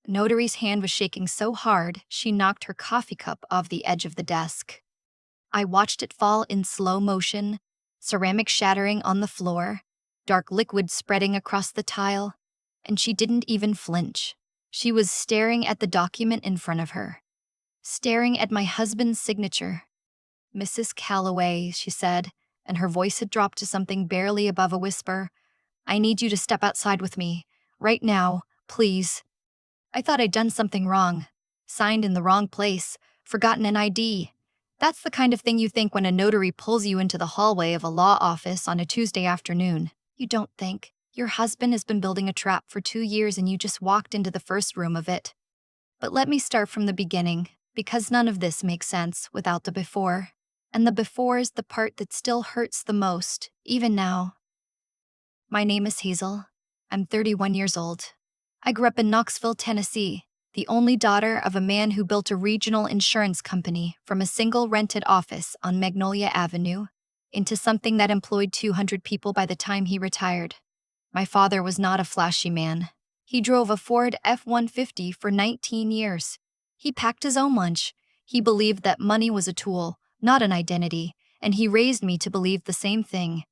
Notary's hand was shaking so hard she knocked her coffee cup off the edge of the desk. I watched it fall in slow motion, ceramic shattering on the floor, dark liquid spreading across the tile, and she didn't even flinch. She was staring at the document in front of her, staring at my husband's signature. "Mrs. Calloway," she said, and her voice had dropped to something barely above a whisper. "I need you to step outside with me. Right now, please." I thought I'd done something wrong. Signed in the wrong place, forgotten an ID. That's the kind of thing you think when a notary pulls you into the hallway of a law office on a Tuesday afternoon. You don't think. Your husband has been building a trap for 2 years and you just walked into the first room of it. But let me start from the beginning, because none of this makes sense without the before. And the before is the part that still hurts the most, even now. My name is Hazel. I'm 31 years old. I grew up in Knoxville, Tennessee, the only daughter of a man who built a regional insurance company from a single rented office on Magnolia Avenue into something that employed 200 people by the time he retired. My father was not a flashy man. He drove a Ford F-150 for 19 years. He packed his own lunch. He believed that money was a tool, not an identity, and he raised me to believe the same thing.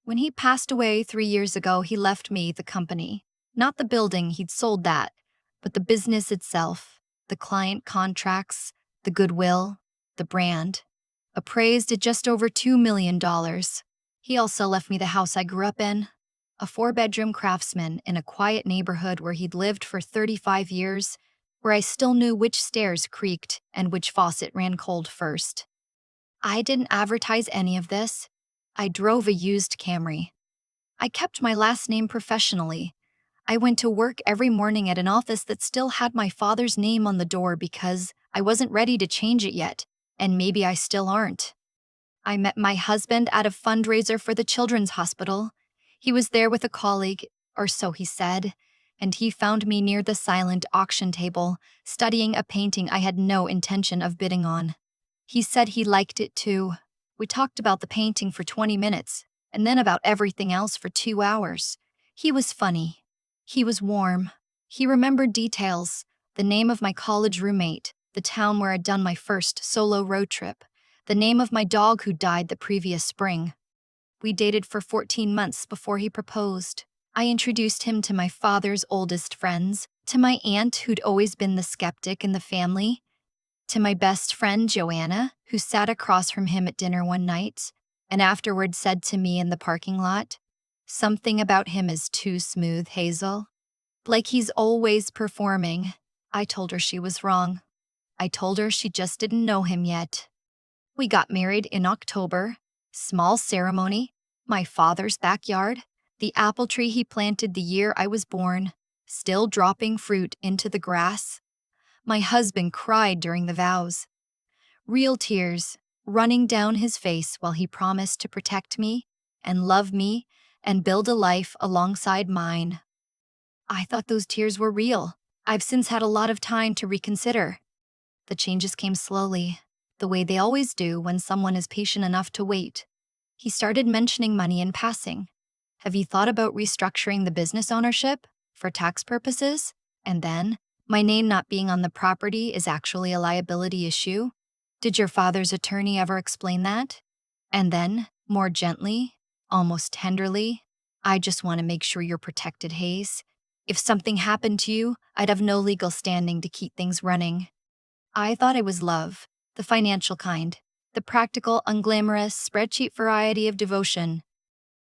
When he passed away 3 years ago, he left me the company. Not the building, he'd sold that, but the business itself, the client contracts, the goodwill, the brand. Appraised at just over $2 million. He also left me the house I grew up in, a 4-bedroom craftsman in a quiet neighborhood where he'd lived for 35 years, where I still knew which stairs creaked and which faucet ran cold first. I didn't advertise any of this. I drove a used Camry. I kept my last name professionally. I went to work every morning at an office that still had my father's name on the door because I wasn't ready to change it yet, and maybe I still aren't. I met my husband at a fundraiser for the Children's Hospital. He was there with a colleague, or so he said, and he found me near the silent auction table, studying a painting I had no intention of bidding on. He said he liked it too. We talked about the painting for 20 minutes, and then about everything else for 2 hours. He was funny. He was warm. He remembered details, the name of my college roommate, the town where I'd done my first solo road trip, the name of my dog who died the previous spring. We dated for 14 months before he proposed. I introduced him to my father's oldest friends, to my aunt who'd always been the skeptic in the family, to my best friend Joanna, who sat across from him at dinner one night, and afterward said to me in the parking lot, "Something about him is too smooth, Hazel. Like he's always performing." I told her she was wrong. I told her she just didn't know him yet. We got married in October. Small ceremony, my father's backyard, the apple tree he planted the year I was born, still dropping fruit into the grass. My husband cried during the vows. Real tears running down his face while he promised to protect me and love me and build a life alongside mine. I thought those tears were real. I've since had a lot of time to reconsider. The changes came slowly, the way they always do when someone is patient enough to wait. He started mentioning money in passing. "Have you thought about restructuring the business ownership for tax purposes?" And then, "My name not being on the property is actually a liability issue. Did your father's attorney ever explain that?" And then, more gently, almost tenderly, "I just want to make sure you're protected, Hayes. If something happened to you, I'd have no legal standing to keep things running." I thought it was love, the financial kind, the practical, unglamorous, spreadsheet variety of devotion.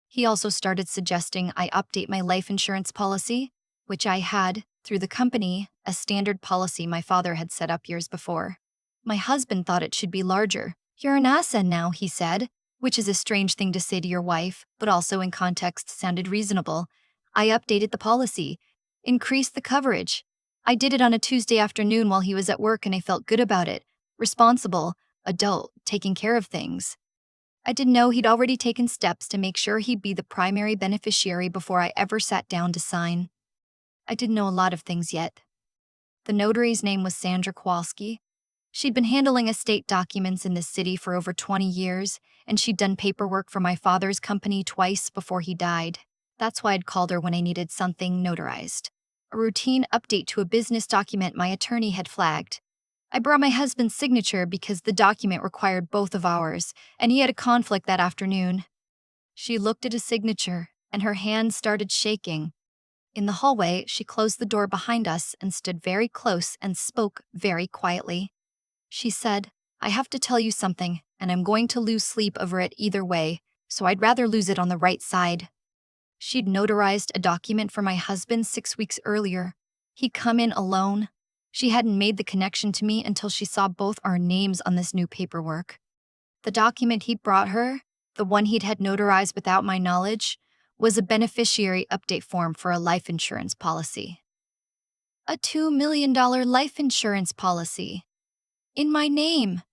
He also started suggesting I update my life insurance policy, which I had, through the company, a standard policy my father had set up years before. My husband thought it should be larger. "You're an asset now," he said, which is a strange thing to say to your wife, but also in context sounded reasonable. I updated the policy, increased the coverage. I did it on a Tuesday afternoon while he was at work and I felt good about it. Responsible, adult, taking care of things. I didn't know he'd already taken steps to make sure he'd be the primary beneficiary before I ever sat down to sign. I didn't know a lot of things yet. The notary's name was Sandra. She'd been handling estate documents in this city for over 20 years, and she'd done paperwork for my father's company twice before he died. That's why I'd called her when I needed something notarized. a routine update to a business document my attorney had flagged. I brought my husband's signature because the document required both of ours, and he had a conflict that afternoon. She looked at his signature, and her hand started shaking. In the hallway, she closed the door behind us and stood very close and spoke very quietly. She said, "I have to tell you something, and I'm going to lose sleep over it either way, so I'd rather lose it on the right side." She'd notarized a document for my husband 6 weeks earlier. He'd come in alone. She hadn't made the connection to me until she saw both our names on this new paperwork. The document he'd brought her, the one he'd had notarized without my knowledge, was a beneficiary update form for a life insurance policy. A $2 million life insurance policy. In my name.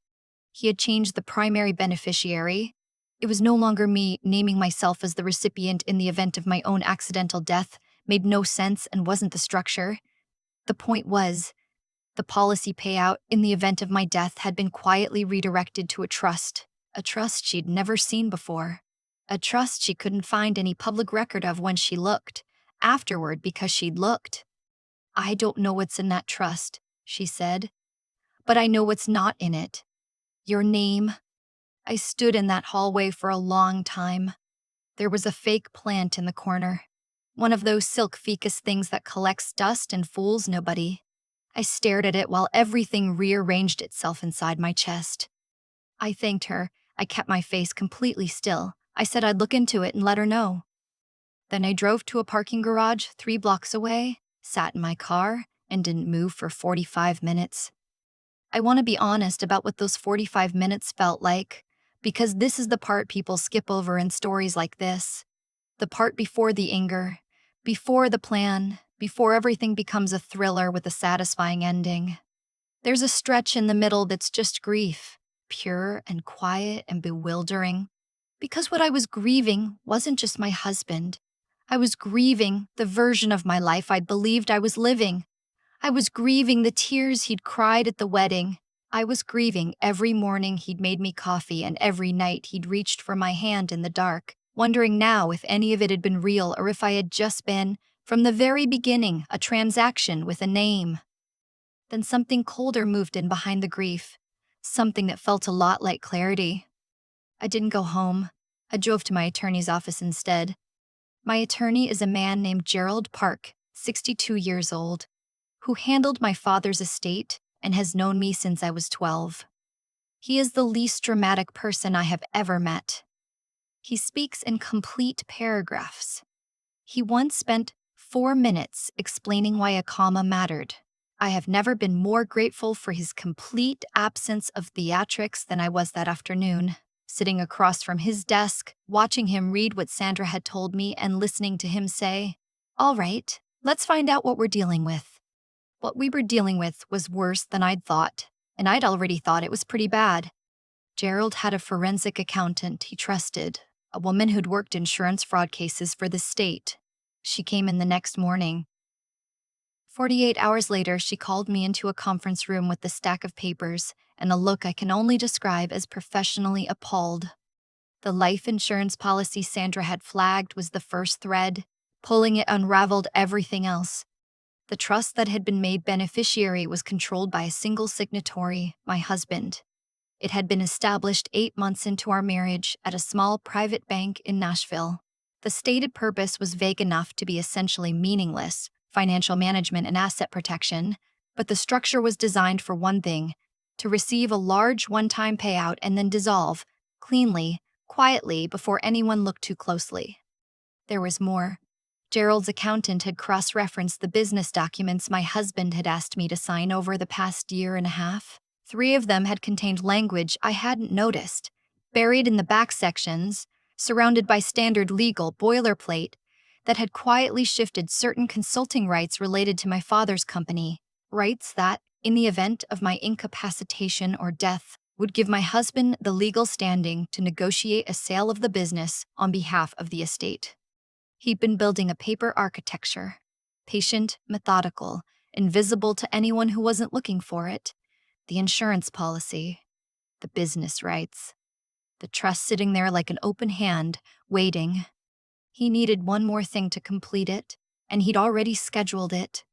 He had changed the primary beneficiary. It was no longer me. Naming myself as the recipient in the event of my own accidental death made no sense and wasn't the structure. The point was, the policy payout in the event of my death had been quietly redirected to a trust she'd never seen before, a trust she couldn't find any public record of when she looked, afterward because she'd looked. "I don't know what's in that trust," she said, "but I know what's not in it. Your name." I stood in that hallway for a long time. There was a fake plant in the corner, one of those silk ficus things that collects dust and fools nobody. I stared at it while everything rearranged itself inside my chest. I thanked her. I kept my face completely still. I said I'd look into it and let her know. Then I drove to a parking garage 3 blocks away, sat in my car, and didn't move for 45 minutes. I want to be honest about what those 45 minutes felt like, because this is the part people skip over in stories like this. The part before the anger, before the plan, before everything becomes a thriller with a satisfying ending. There's a stretch in the middle that's just grief, pure and quiet and bewildering. Because what I was grieving wasn't just my husband. I was grieving the version of my life I'd believed I was living. I was grieving the tears he'd cried at the wedding. I was grieving every morning he'd made me coffee and every night he'd reached for my hand in the dark, wondering now if any of it had been real or if I had just been, from the very beginning, a transaction with a name. Then something colder moved in behind the grief, something that felt a lot like clarity. I didn't go home. I drove to my attorney's office instead. My attorney is a man named Gerald Park, 62 years old, who handled my father's estate and has known me since I was 12. He is the least dramatic person I have ever met. He speaks in complete paragraphs. He once spent 4 minutes explaining why a comma mattered. I have never been more grateful for his complete absence of theatrics than I was that afternoon, sitting across from his desk, watching him read what Sandra had told me and listening to him say, "All right, let's find out what we're dealing with." What we were dealing with was worse than I'd thought, and I'd already thought it was pretty bad. Gerald had a forensic accountant he trusted, a woman who'd worked insurance fraud cases for the state. She came in the next morning. 48 hours later, she called me into a conference room with a stack of papers and a look I can only describe as professionally appalled. The life insurance policy Sandra had flagged was the first thread. Pulling it unraveled everything else. The trust that had been made beneficiary was controlled by a single signatory, my husband. It had been established 8 months into our marriage at a small private bank in Nashville. The stated purpose was vague enough to be essentially meaningless, financial management and asset protection, but the structure was designed for one thing: to receive a large one-time payout and then dissolve, cleanly, quietly, before anyone looked too closely. There was more. Gerald's accountant had cross-referenced the business documents my husband had asked me to sign over the past year and a half. 3 of them had contained language I hadn't noticed, buried in the back sections, surrounded by standard legal boilerplate, that had quietly shifted certain consulting rights related to my father's company, rights that, in the event of my incapacitation or death, would give my husband the legal standing to negotiate a sale of the business on behalf of the estate. He'd been building a paper architecture, patient, methodical, invisible to anyone who wasn't looking for it. The insurance policy, the business rights, the trust sitting there like an open hand, waiting. He needed one more thing to complete it, and he'd already scheduled it.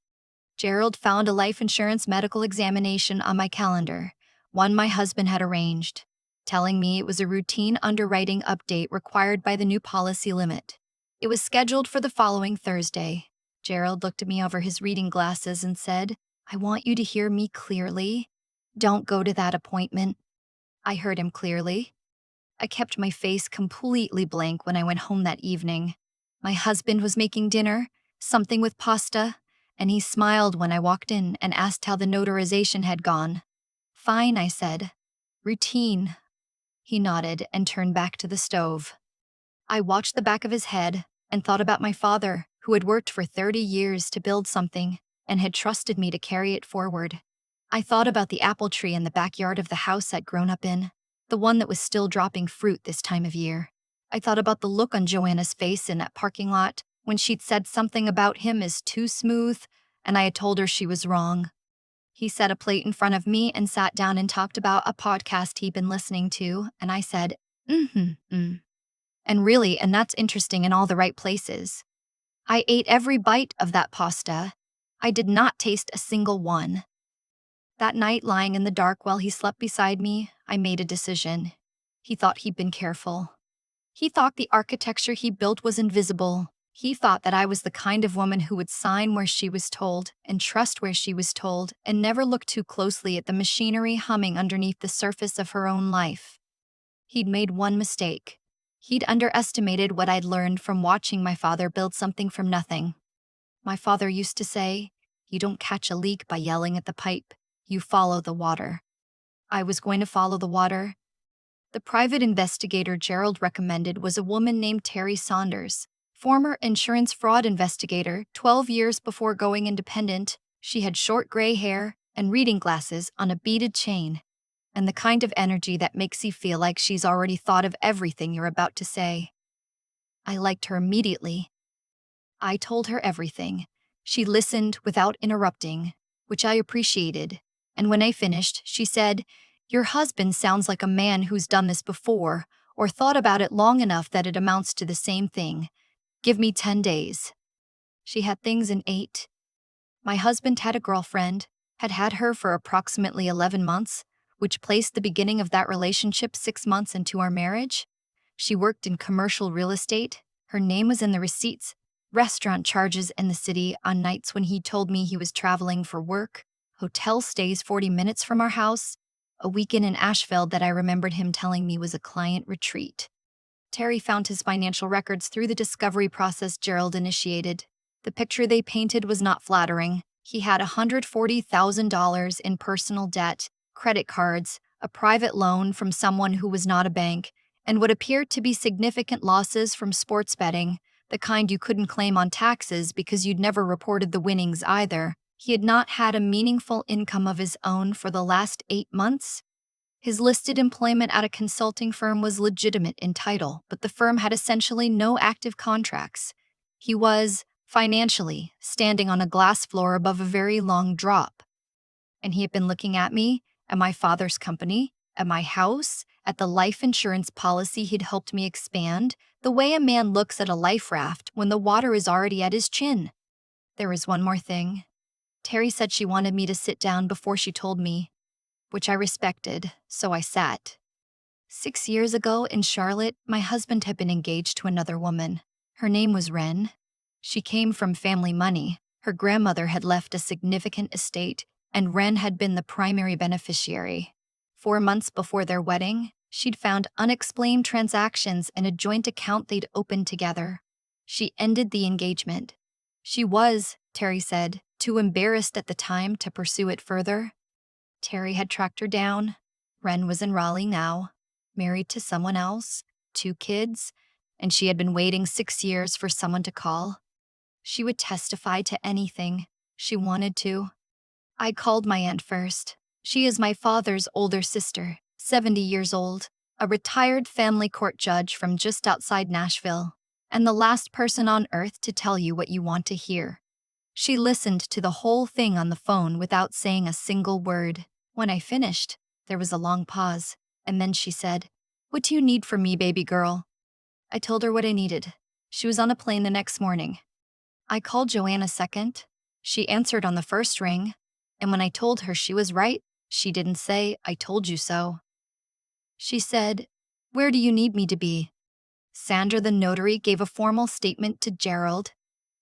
Gerald found a life insurance medical examination on my calendar, one my husband had arranged, telling me it was a routine underwriting update required by the new policy limit. It was scheduled for the following Thursday. Gerald looked at me over his reading glasses and said, "I want you to hear me clearly. Don't go to that appointment." I heard him clearly. I kept my face completely blank when I went home that evening. My husband was making dinner, something with pasta, and he smiled when I walked in and asked how the notarization had gone. "Fine," I said. "Routine." He nodded and turned back to the stove. I watched the back of his head and thought about my father, who had worked for 30 years to build something and had trusted me to carry it forward. I thought about the apple tree in the backyard of the house I'd grown up in, the one that was still dropping fruit this time of year. I thought about the look on Joanna's face in that parking lot when she'd said something about him as too smooth, and I had told her she was wrong. He set a plate in front of me and sat down and talked about a podcast he'd been listening to, and I said, And really, and that's interesting in all the right places. I ate every bite of that pasta. I did not taste a single one. That night, lying in the dark while he slept beside me, I made a decision. He thought he'd been careful. He thought the architecture he built was invisible. He thought that I was the kind of woman who would sign where she was told and trust where she was told and never look too closely at the machinery humming underneath the surface of her own life. He'd made one mistake. He'd underestimated what I'd learned from watching my father build something from nothing. My father used to say, "You don't catch a leak by yelling at the pipe. You follow the water." I was going to follow the water. The private investigator Gerald recommended was a woman named Terry Saunders, former insurance fraud investigator. 12 years before going independent, she had short gray hair and reading glasses on a beaded chain, and the kind of energy that makes you feel like she's already thought of everything you're about to say. I liked her immediately. I told her everything. She listened without interrupting, which I appreciated, and when I finished, she said, "Your husband sounds like a man who's done this before, or thought about it long enough that it amounts to the same thing. Give me 10 days. She had things in 8. My husband had a girlfriend, had had her for approximately 11 months, which placed the beginning of that relationship 6 months into our marriage. She worked in commercial real estate. Her name was in the receipts, restaurant charges in the city on nights when he told me he was traveling for work, hotel stays 40 minutes from our house, a weekend in Asheville that I remembered him telling me was a client retreat. Terry found his financial records through the discovery process Gerald initiated. The picture they painted was not flattering. He had $140,000 in personal debt, credit cards, a private loan from someone who was not a bank, and what appeared to be significant losses from sports betting, the kind you couldn't claim on taxes because you'd never reported the winnings either. He had not had a meaningful income of his own for the last 8 months. His listed employment at a consulting firm was legitimate in title, but the firm had essentially no active contracts. He was, financially, standing on a glass floor above a very long drop. And he had been looking at me, at my father's company, at my house, at the life insurance policy he'd helped me expand, the way a man looks at a life raft when the water is already at his chin. There was one more thing. Terry said she wanted me to sit down before she told me, which I respected, so I sat. 6 years ago in Charlotte, my husband had been engaged to another woman. Her name was Wren. She came from family money. Her grandmother had left a significant estate, and Wren had been the primary beneficiary. 4 months before their wedding, she'd found unexplained transactions in a joint account they'd opened together. She ended the engagement. She was, Terry said, too embarrassed at the time to pursue it further. Terry had tracked her down. Wren was in Raleigh now, married to someone else, 2 kids, and she had been waiting 6 years for someone to call. She would testify to anything. She wanted to. I called my aunt first. She is my father's older sister, 70 years old, a retired family court judge from just outside Nashville, and the last person on earth to tell you what you want to hear. She listened to the whole thing on the phone without saying a single word. When I finished, there was a long pause, and then she said, "What do you need from me, baby girl?" I told her what I needed. She was on a plane the next morning. I called Joanna second. She answered on the first ring, and when I told her she was right, she didn't say, "I told you so." She said, "Where do you need me to be?" Sandra the notary gave a formal statement to Gerald.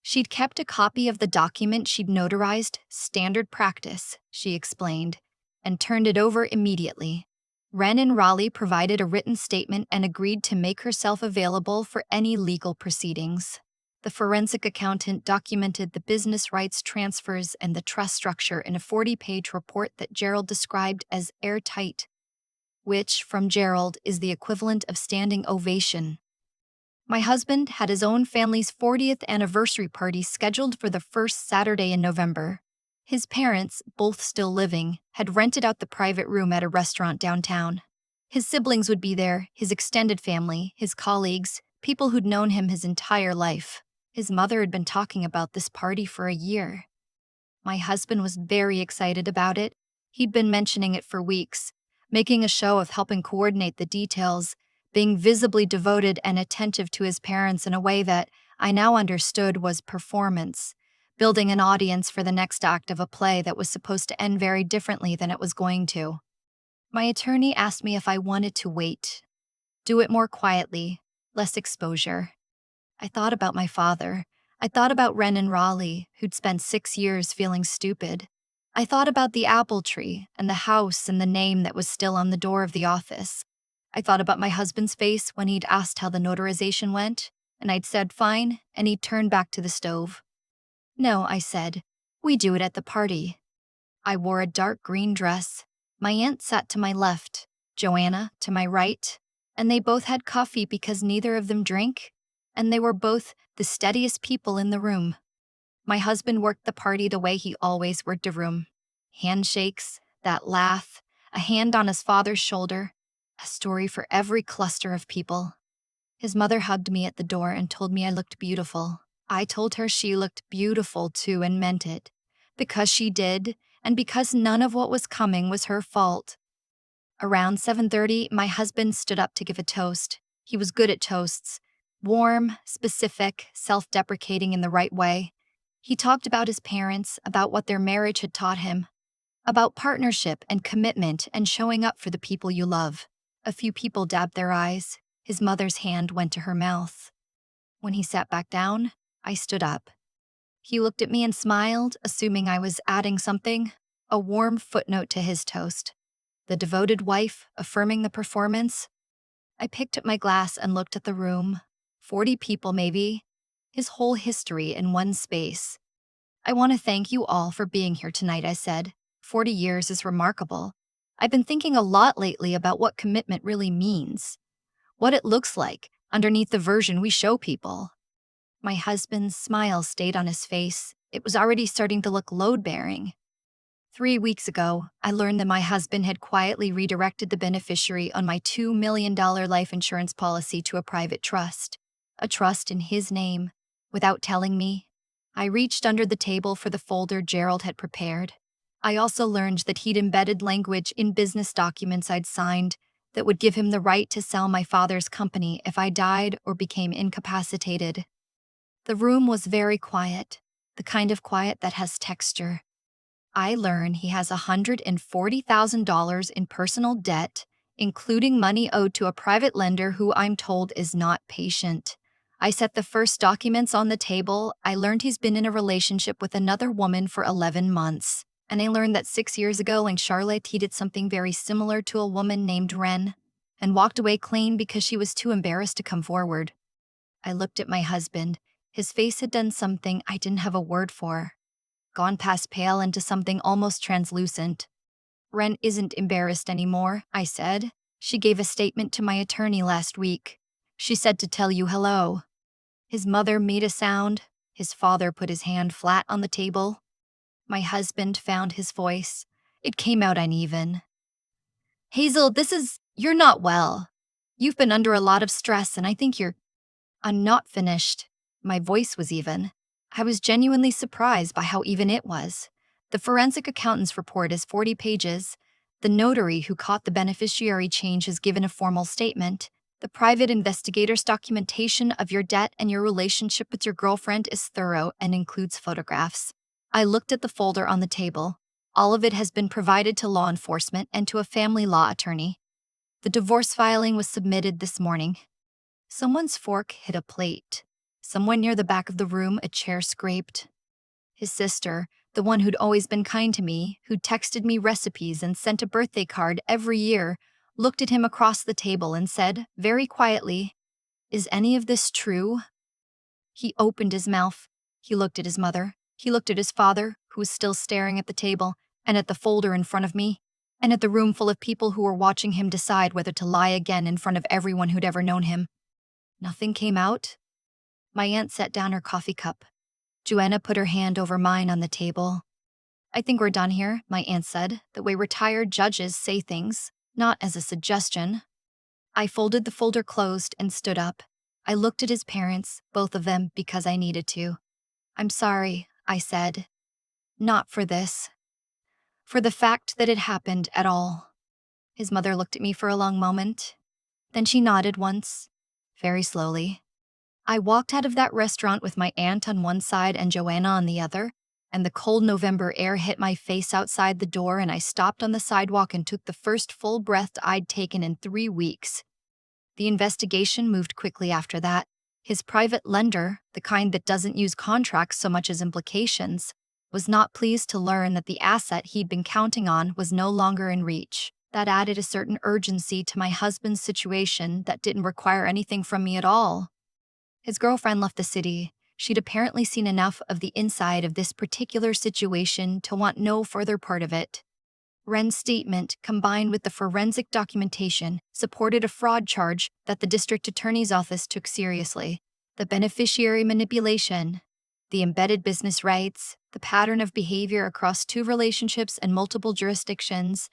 She'd kept a copy of the document she'd notarized, standard practice, she explained, and turned it over immediately. Wren and Raleigh provided a written statement and agreed to make herself available for any legal proceedings. The forensic accountant documented the business rights transfers and the trust structure in a 40-page report that Gerald described as airtight, which, from Gerald, is the equivalent of standing ovation. My husband had his own family's 40th anniversary party scheduled for the first Saturday in November. His parents, both still living, had rented out the private room at a restaurant downtown. His siblings would be there, his extended family, his colleagues, people who'd known him his entire life. His mother had been talking about this party for a year. My husband was very excited about it. He'd been mentioning it for weeks, making a show of helping coordinate the details, being visibly devoted and attentive to his parents in a way that I now understood was performance, building an audience for the next act of a play that was supposed to end very differently than it was going to. My attorney asked me if I wanted to wait, do it more quietly, less exposure. I thought about my father. I thought about Wren and Raleigh, who'd spent 6 years feeling stupid. I thought about the apple tree and the house and the name that was still on the door of the office. I thought about my husband's face when he'd asked how the notarization went, and I'd said fine, and he'd turned back to the stove. "No," I said. "We do it at the party." I wore a dark green dress. My aunt sat to my left, Joanna to my right, and they both had coffee because neither of them drank, and they were both the steadiest people in the room. My husband worked the party the way he always worked a room. Handshakes, that laugh, a hand on his father's shoulder, a story for every cluster of people. His mother hugged me at the door and told me I looked beautiful. I told her she looked beautiful too and meant it, because she did, and because none of what was coming was her fault. Around 7:30, my husband stood up to give a toast. He was good at toasts. Warm, specific, self-deprecating in the right way. He talked about his parents, about what their marriage had taught him, about partnership and commitment and showing up for the people you love. A few people dabbed their eyes. His mother's hand went to her mouth. When he sat back down, I stood up. He looked at me and smiled, assuming I was adding something, a warm footnote to his toast. The devoted wife, affirming the performance. I picked up my glass and looked at the room. 40 people, maybe. His whole history in one space. "I want to thank you all for being here tonight," I said. 40 years is remarkable. I've been thinking a lot lately about what commitment really means, what it looks like underneath the version we show people. My husband's smile stayed on his face. It was already starting to look load-bearing. 3 weeks ago, I learned that my husband had quietly redirected the beneficiary on my $2 million life insurance policy to a private trust, a trust in his name, without telling me. I reached under the table for the folder Gerald had prepared. I also learned that he'd embedded language in business documents I'd signed that would give him the right to sell my father's company if I died or became incapacitated. The room was very quiet, the kind of quiet that has texture. I learn he has $140,000 in personal debt, including money owed to a private lender who I'm told is not patient. I set the first documents on the table. I learned he's been in a relationship with another woman for 11 months. And I learned that 6 years ago in Charlotte, he did something very similar to a woman named Wren and walked away clean because she was too embarrassed to come forward. I looked at my husband. His face had done something I didn't have a word for. Gone past pale into something almost translucent. "Wren isn't embarrassed anymore," I said. "She gave a statement to my attorney last week. She said to tell you hello." His mother made a sound. His father put his hand flat on the table. My husband found his voice. It came out uneven. "Hazel, you're not well. You've been under a lot of stress and I think I'm not finished." My voice was even. I was genuinely surprised by how even it was. The forensic accountant's report is 40 pages. The notary who caught the beneficiary change has given a formal statement. The private investigator's documentation of your debt and your relationship with your girlfriend is thorough and includes photographs. I looked at the folder on the table. All of it has been provided to law enforcement and to a family law attorney. The divorce filing was submitted this morning. Someone's fork hit a plate. Somewhere near the back of the room, a chair scraped. His sister, the one who'd always been kind to me, who'd texted me recipes and sent a birthday card every year, looked at him across the table and said, very quietly, "Is any of this true?" He opened his mouth. He looked at his mother. He looked at his father, who was still staring at the table, and at the folder in front of me, and at the room full of people who were watching him decide whether to lie again in front of everyone who'd ever known him. Nothing came out. My aunt set down her coffee cup. Joanna put her hand over mine on the table. "I think we're done here," my aunt said, "the way retired judges say things, not as a suggestion." I folded the folder closed and stood up. I looked at his parents, both of them, because I needed to. "I'm sorry," I said. "Not for this. For the fact that it happened at all." His mother looked at me for a long moment. Then she nodded once, very slowly. I walked out of that restaurant with my aunt on one side and Joanna on the other, and the cold November air hit my face outside the door, and I stopped on the sidewalk and took the first full breath I'd taken in 3 weeks. The investigation moved quickly after that. His private lender, the kind that doesn't use contracts so much as implications, was not pleased to learn that the asset he'd been counting on was no longer in reach. That added a certain urgency to my husband's situation that didn't require anything from me at all. His girlfriend left the city. She'd apparently seen enough of the inside of this particular situation to want no further part of it. Wren's statement, combined with the forensic documentation, supported a fraud charge that the district attorney's office took seriously. The beneficiary manipulation, the embedded business rights, the pattern of behavior across 2 relationships and multiple jurisdictions,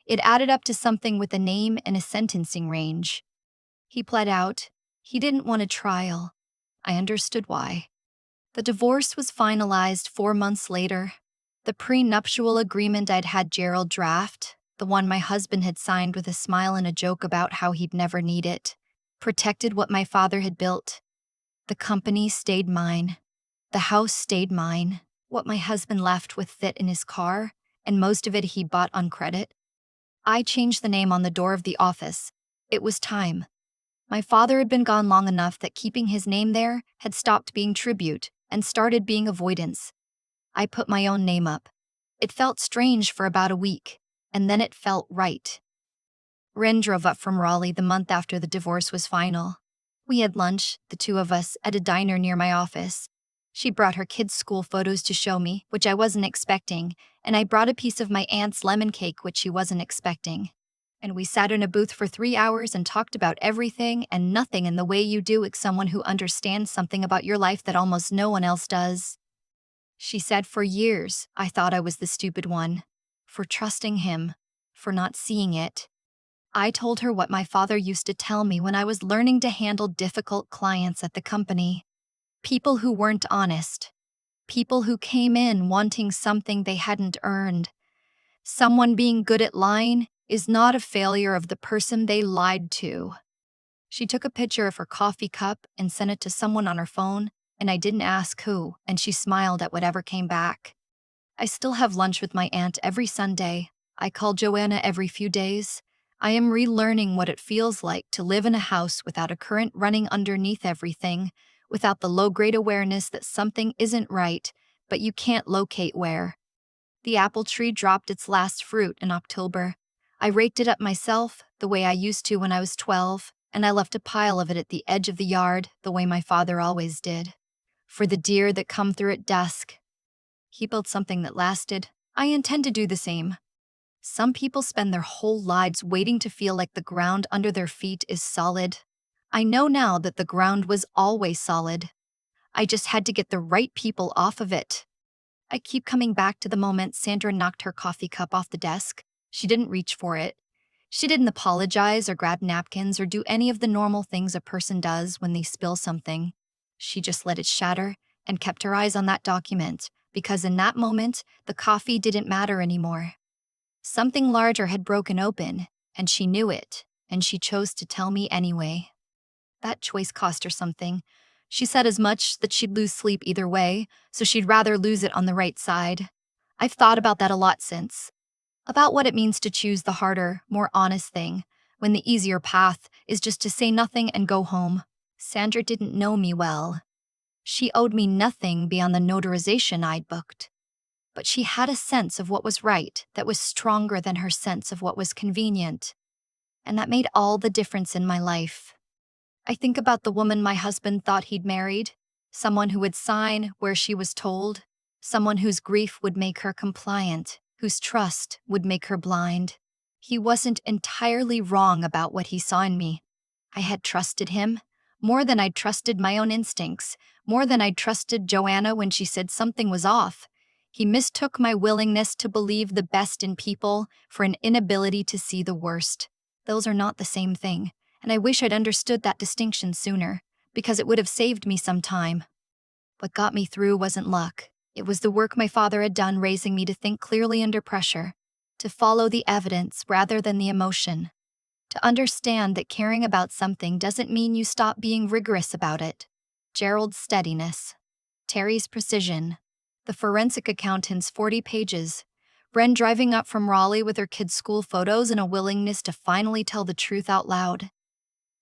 it added up to something with a name and a sentencing range. He pled out. He didn't want a trial. I understood why. The divorce was finalized 4 months later. The prenuptial agreement I'd had Gerald draft, the one my husband had signed with a smile and a joke about how he'd never need it, protected what my father had built. The company stayed mine. The house stayed mine. What my husband left with fit in his car, and most of it he bought on credit. I changed the name on the door of the office. It was time. My father had been gone long enough that keeping his name there had stopped being tribute and started being avoidance. I put my own name up. It felt strange for about a week, and then it felt right. Ren drove up from Raleigh the month after the divorce was final. We had lunch, the 2 of us, at a diner near my office. She brought her kids' school photos to show me, which I wasn't expecting, and I brought a piece of my aunt's lemon cake, which she wasn't expecting. And we sat in a booth for 3 hours and talked about everything and nothing in the way you do with someone who understands something about your life that almost no one else does. She said for years I thought I was the stupid one, for trusting him, for not seeing it. I told her what my father used to tell me when I was learning to handle difficult clients at the company. People who weren't honest. People who came in wanting something they hadn't earned. Someone being good at lying is not a failure of the person they lied to. She took a picture of her coffee cup and sent it to someone on her phone, and I didn't ask who, and she smiled at whatever came back. I still have lunch with my aunt every Sunday. I call Joanna every few days. I am relearning what it feels like to live in a house without a current running underneath everything, without the low-grade awareness that something isn't right, but you can't locate where. The apple tree dropped its last fruit in October. I raked it up myself, the way I used to when I was 12, and I left a pile of it at the edge of the yard, the way my father always did. For the deer that come through at dusk. He built something that lasted. I intend to do the same. Some people spend their whole lives waiting to feel like the ground under their feet is solid. I know now that the ground was always solid. I just had to get the right people off of it. I keep coming back to the moment Sandra knocked her coffee cup off the desk. She didn't reach for it. She didn't apologize or grab napkins or do any of the normal things a person does when they spill something. She just let it shatter and kept her eyes on that document, because in that moment, the coffee didn't matter anymore. Something larger had broken open, and she knew it, and she chose to tell me anyway. That choice cost her something. She said as much that she'd lose sleep either way, so she'd rather lose it on the right side. I've thought about that a lot since. About what it means to choose the harder, more honest thing, when the easier path is just to say nothing and go home. Sandra didn't know me well. She owed me nothing beyond the notarization I'd booked. But she had a sense of what was right that was stronger than her sense of what was convenient. And that made all the difference in my life. I think about the woman my husband thought he'd married, someone who would sign where she was told, someone whose grief would make her compliant, whose trust would make her blind. He wasn't entirely wrong about what he saw in me. I had trusted him, more than I'd trusted my own instincts, more than I'd trusted Joanna when she said something was off. He mistook my willingness to believe the best in people for an inability to see the worst. Those are not the same thing, and I wish I'd understood that distinction sooner, because it would have saved me some time. What got me through wasn't luck. It was the work my father had done raising me to think clearly under pressure, to follow the evidence rather than the emotion, to understand that caring about something doesn't mean you stop being rigorous about it. Gerald's steadiness, Terry's precision, the forensic accountant's 40 pages, Bren driving up from Raleigh with her kids' school photos and a willingness to finally tell the truth out loud.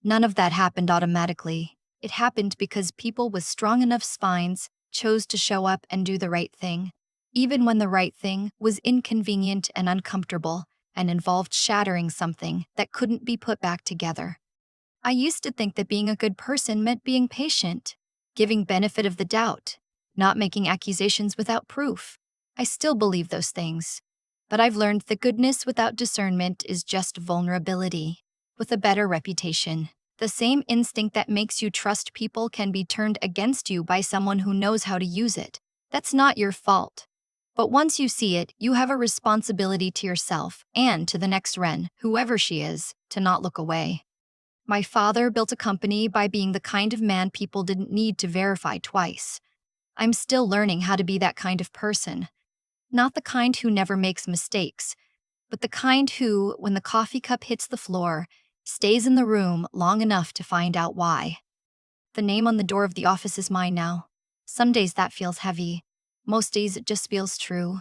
None of that happened automatically. It happened because people with strong enough spines chose to show up and do the right thing, even when the right thing was inconvenient and uncomfortable and involved shattering something that couldn't be put back together. I used to think that being a good person meant being patient, giving benefit of the doubt, not making accusations without proof. I still believe those things, but I've learned that goodness without discernment is just vulnerability with a better reputation. The same instinct that makes you trust people can be turned against you by someone who knows how to use it. That's not your fault. But once you see it, you have a responsibility to yourself and to the next Wren, whoever she is, to not look away. My father built a company by being the kind of man people didn't need to verify twice. I'm still learning how to be that kind of person. Not the kind who never makes mistakes, but the kind who, when the coffee cup hits the floor, stays in the room long enough to find out why. The name on the door of the office is mine now. Some days that feels heavy. Most days it just feels true.